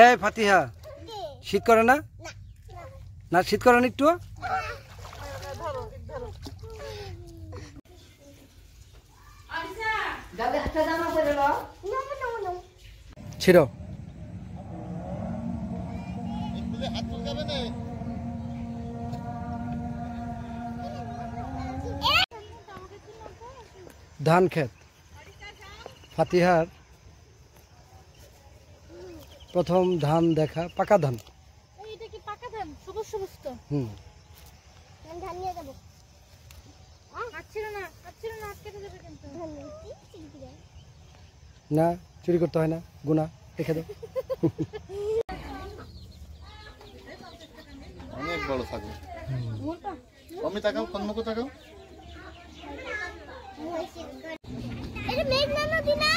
এই ফাতিহা শীত করে না? না শীত করে না একটু? ছিল ধান ক্ষেত ফাতিহার প্রথম ধান দেখা পাকা ধান। এটা কি পাকা ধান? সবুজ সবুজ তো। আমি ধান নিয়ে যাব। আচ্ছা না আটকে যাবে কিন্তু। না চুরি করতে হয় না, গুনা রেখে দাও। অনেক বড় থাকে। আমি তাকাও, কন্মুখ তাকাও। এটা মেঘনা নদী না?